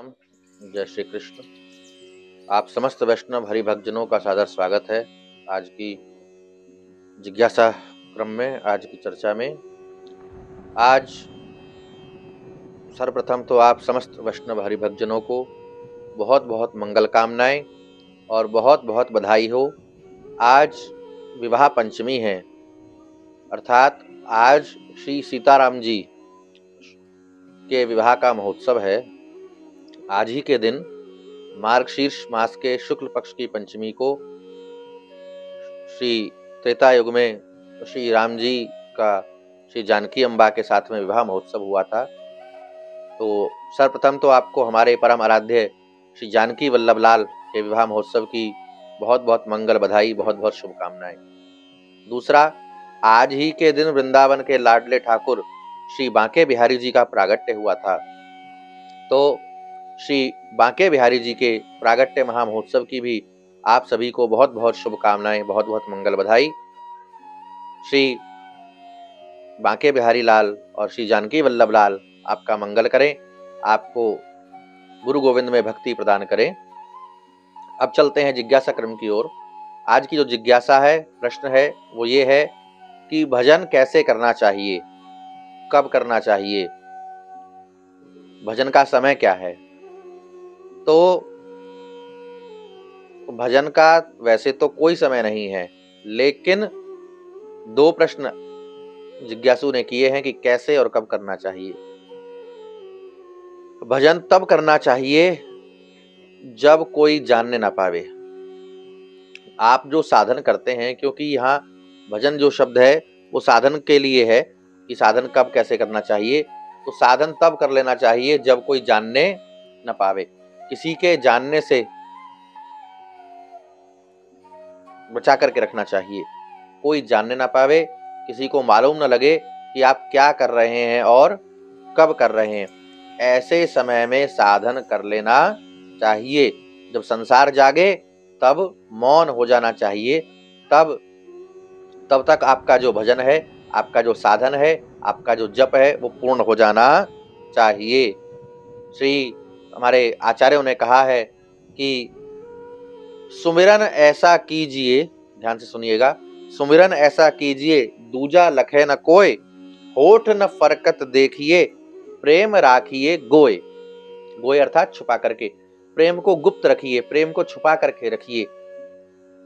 राम। जय श्री कृष्ण। आप समस्त वैष्णव हरिभक्तजनों का सादर स्वागत है। आज की जिज्ञासा क्रम में, आज की चर्चा में, आज सर्वप्रथम तो आप समस्त वैष्णव हरिभक्तजनों को बहुत बहुत मंगल कामनाएं और बहुत बहुत बधाई हो। आज विवाह पंचमी है, अर्थात आज श्री सीताराम जी के विवाह का महोत्सव है। आज ही के दिन मार्गशीर्ष मास के शुक्ल पक्ष की पंचमी को श्री त्रेता युग में श्री राम जी का श्री जानकी अम्बा के साथ में विवाह महोत्सव हुआ था। तो सर्वप्रथम तो आपको हमारे परम आराध्य श्री जानकी वल्लभ लाल के विवाह महोत्सव की बहुत बहुत मंगल बधाई, बहुत बहुत शुभकामनाएं। दूसरा, आज ही के दिन वृंदावन के लाडले ठाकुर श्री बांके बिहारी जी का प्रागट्य हुआ था। तो श्री बांके बिहारी जी के प्रागट्य महामहोत्सव की भी आप सभी को बहुत बहुत शुभकामनाएं, बहुत बहुत मंगल बधाई। श्री बांके बिहारी लाल और श्री जानकी वल्लभ लाल आपका मंगल करें, आपको गुरु गोविंद में भक्ति प्रदान करें। अब चलते हैं जिज्ञासा क्रम की ओर। आज की जो जिज्ञासा है, प्रश्न है, वो ये है कि भजन कैसे करना चाहिए, कब करना चाहिए, भजन का समय क्या है। तो भजन का वैसे तो कोई समय नहीं है, लेकिन दो प्रश्न जिज्ञासु ने किए हैं कि कैसे और कब करना चाहिए। भजन तब करना चाहिए जब कोई जानने ना पावे। आप जो साधन करते हैं, क्योंकि यहाँ भजन जो शब्द है वो साधन के लिए है कि साधन कब कैसे करना चाहिए। तो साधन तब कर लेना चाहिए जब कोई जानने न पावे। किसी के जानने से बचा करके रखना चाहिए। कोई जानने ना पावे, किसी को मालूम न लगे कि आप क्या कर रहे हैं और कब कर रहे हैं। ऐसे समय में साधन कर लेना चाहिए। जब संसार जागे तब मौन हो जाना चाहिए। तब तक आपका जो भजन है, आपका जो साधन है, आपका जो जप है, वो पूर्ण हो जाना चाहिए। श्री हमारे आचार्यों ने कहा है कि सुमिरन ऐसा कीजिए, ध्यान से सुनिएगा, सुमिरन ऐसा कीजिए दूजा लखे न कोय, होठ न फरकत देखिए, प्रेम राखिए गोय। गोय अर्थात छुपा करके, प्रेम को गुप्त रखिए, प्रेम को छुपा करके रखिए,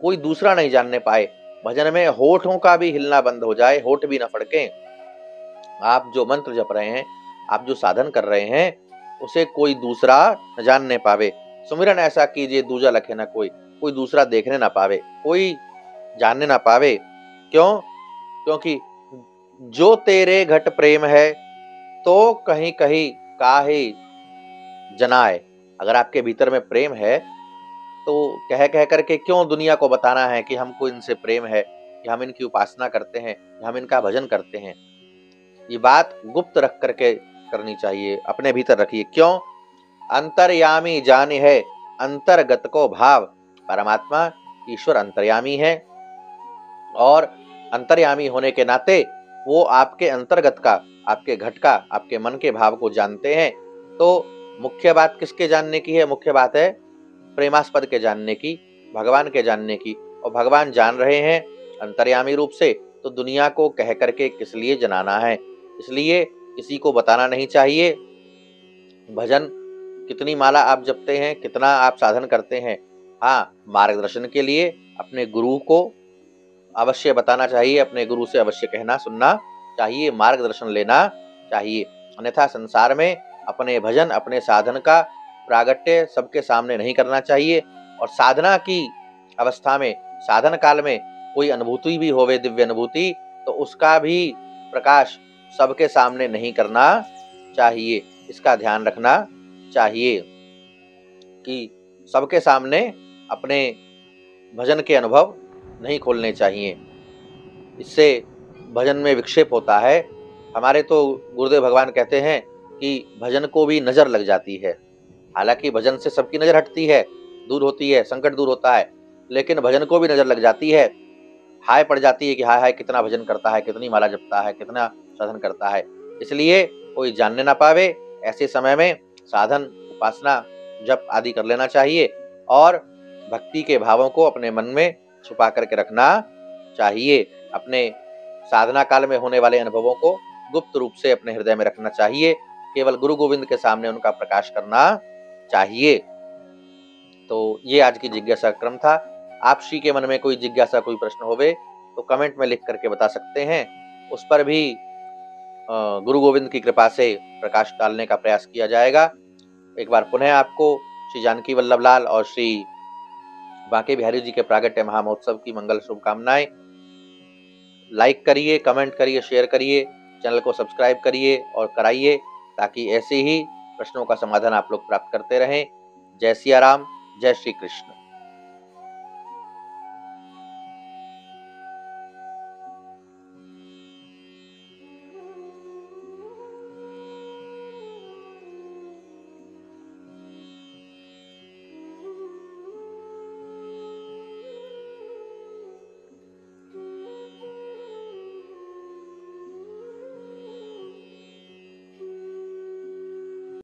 कोई दूसरा नहीं जानने पाए। भजन में होठों का भी हिलना बंद हो जाए, होठ भी न फड़के। आप जो मंत्र जप रहे हैं, आप जो साधन कर रहे हैं, उसे कोई दूसरा न जानने पावे। सुमिरन ऐसा कीजिए दूजा लखे न कोई, कोई दूसरा देखने ना पावे, कोई जानने ना पावे। क्यों? क्योंकि जो तेरे घट प्रेम है तो कहीं कहीं काहे जनाए। अगर आपके भीतर में प्रेम है तो कह कह करके क्यों दुनिया को बताना है कि हमको इनसे प्रेम है, कि हम इनकी उपासना करते हैं, कि हम इनका भजन करते हैं। ये बात गुप्त रख करके करनी चाहिए, अपने भीतर रखिए। क्यों? अंतर्यामी जाने है अंतर्गत को भाव। परमात्मा ईश्वर अंतर्यामी है और अंतर्यामी होने के नाते वो आपके अंतर्गत का, आपके घट का, आपके मन के भाव को जानते हैं। तो मुख्य बात किसके जानने की है? मुख्य बात है प्रेमास्पद के जानने की, भगवान के जानने की। और भगवान जान रहे हैं अंतर्यामी रूप से, तो दुनिया को कह करके किस लिए जनाना है। इसलिए किसी को बताना नहीं चाहिए। भजन कितनी माला आप जपते हैं, कितना आप साधन करते हैं, हाँ, मार्गदर्शन के लिए अपने गुरु को अवश्य बताना चाहिए, अपने गुरु से अवश्य कहना सुनना चाहिए, मार्गदर्शन लेना चाहिए। अन्यथा संसार में अपने भजन, अपने साधन का प्रागट्य सबके सामने नहीं करना चाहिए। और साधना की अवस्था में, साधन काल में कोई अनुभूति भी होवे, दिव्य अनुभूति, तो उसका भी प्रकाश सबके सामने नहीं करना चाहिए। इसका ध्यान रखना चाहिए कि सबके सामने अपने भजन के अनुभव नहीं खोलने चाहिए। इससे भजन में विक्षेप होता है। हमारे तो गुरुदेव भगवान कहते हैं कि भजन को भी नजर लग जाती है। हालांकि भजन से सबकी नजर हटती है, दूर होती है, संकट दूर होता है, लेकिन भजन को भी नजर लग जाती है। हाय पड़ जाती है कि हाय हाय कितना भजन करता है, कितनी माला जपता है, कितना साधन करता है। इसलिए कोई जानने ना पावे। ऐसे समय में साधन उपासना, जप आदि कर लेना चाहिए और भक्ति के भावों को अपने मन में छुपा करके रखना चाहिए। अपने साधना काल में होने वाले अनुभवों को गुप्त रूप से अपने हृदय में रखना चाहिए। केवल गुरु गोविंद के सामने उनका प्रकाश करना चाहिए। तो ये आज की जिज्ञासा क्रम था। आप श्री के मन में कोई जिज्ञासा, कोई प्रश्न होवे तो कमेंट में लिख करके बता सकते हैं। उस पर भी गुरु गोविंद की कृपा से प्रकाश डालने का प्रयास किया जाएगा। एक बार पुनः आपको श्री जानकी वल्लभ लाल और श्री बांके बिहारी जी के प्रागट्य महामहोत्सव की मंगल शुभकामनाएं। लाइक करिए, कमेंट करिए, शेयर करिए, चैनल को सब्सक्राइब करिए और कराइए, ताकि ऐसे ही प्रश्नों का समाधान आप लोग प्राप्त करते रहें। जय सिया राम, जय श्री कृष्ण।